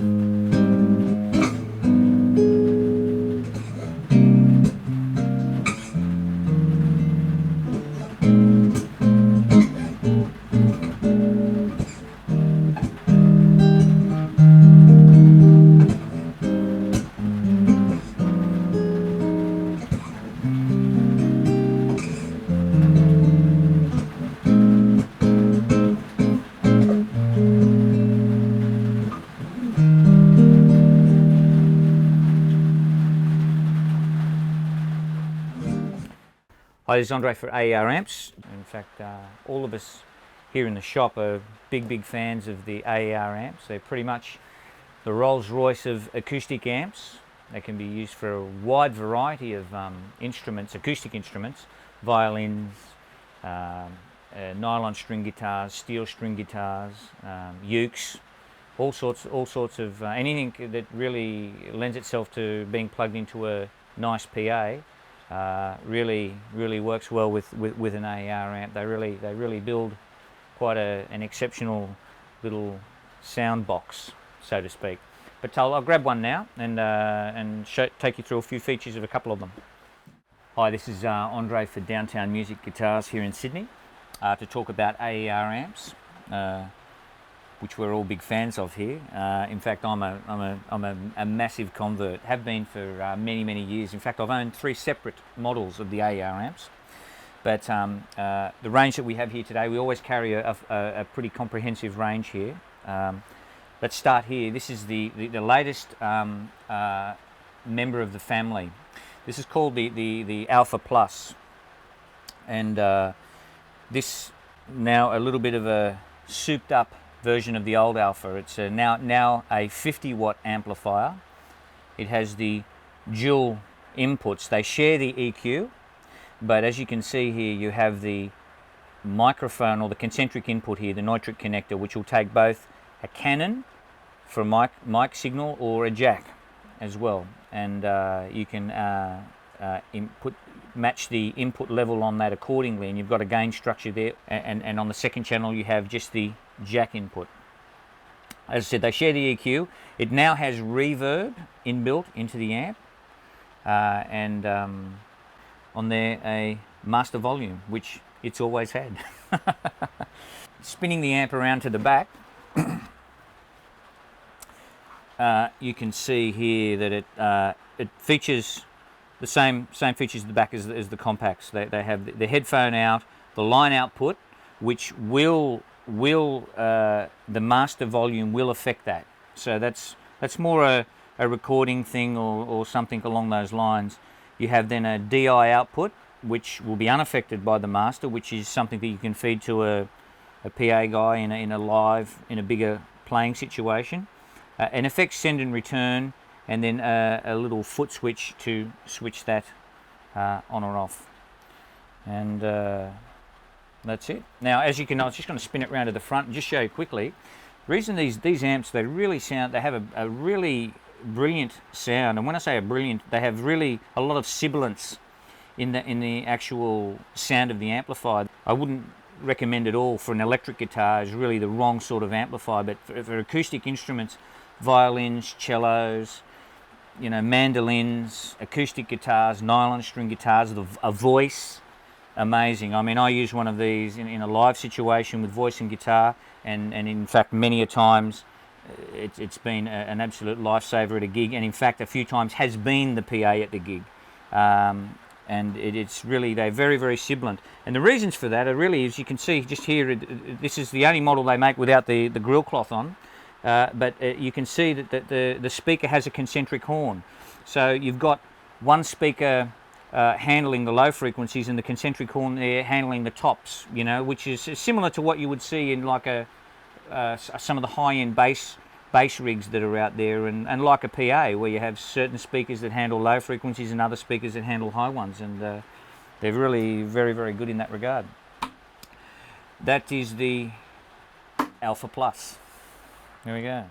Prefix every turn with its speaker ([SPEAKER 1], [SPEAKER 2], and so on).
[SPEAKER 1] Hi, this is Andre for AER Amps. In fact, all of us here in the shop are big fans of the AER amps. They're pretty much the Rolls-Royce of acoustic amps. They can be used for a wide variety of instruments, acoustic instruments, violins, nylon string guitars, steel string guitars, ukes, all sorts of anything that really lends itself to being plugged into a nice PA. Really works well with an AER amp. They really build quite an exceptional little sound box, so to speak. But I'll grab one now and take you through a few features of a couple of them. Hi, this is Andre for Downtown Music Guitars here in Sydney to talk about AER amps, which we're all big fans of here. In fact, I'm a massive convert, have been for many years. In fact, I've owned 3 separate models of the AER amps. But the range that we have here today, we always carry a pretty comprehensive range here. Let's start here. This is the latest member of the family. This is called the Alpha Plus, and this now a little bit of a souped up version of the old Alpha. It's now a 50-watt amplifier. It has the dual inputs. They share the EQ, but as you can see here, you have the microphone or the concentric input here, the nitric connector, which will take both a cannon for a mic signal or a jack as well, and you can match the input level on that accordingly, and you've got a gain structure there, and on the second channel you have just the jack input. As I said, they share the EQ. It now has reverb inbuilt into the amp, and on there a master volume, which it's always had. Spinning the amp around to the back, you can see here that it features the same features at the back as the compacts. They have the headphone out, the line output, which will the master volume will affect that. So that's more a recording thing or something along those lines. You have then a DI output, which will be unaffected by the master, which is something that you can feed to a PA guy in a bigger playing situation. An effects send and return, and then a little foot switch to switch that on or off. And that's it. Now, as you can know, I was just going to spin it round to the front and just show you quickly. The reason these amps, they have a really brilliant sound, and when I say a brilliant, they have really a lot of sibilance in the actual sound of the amplifier. I wouldn't recommend it all for an electric guitar. It's really the wrong sort of amplifier, but for acoustic instruments, violins, cellos, mandolins, acoustic guitars, nylon string guitars, a voice, amazing. I mean, I use one of these in a live situation with voice and guitar, and in fact many a times it's been an absolute lifesaver at a gig, and in fact a few times has been the PA at the gig. And it's really, they're very sibilant, and the reasons for that are really, as you can see just here, this is the only model they make without the grill cloth on, but you can see that the speaker has a concentric horn, so you've got one speaker handling the low frequencies and the concentric horn there handling the tops, which is similar to what you would see in like some of the high-end bass rigs that are out there, and like a PA where you have certain speakers that handle low frequencies and other speakers that handle high ones, and they're really very good in that regard. That is the Alpha Plus. There we go.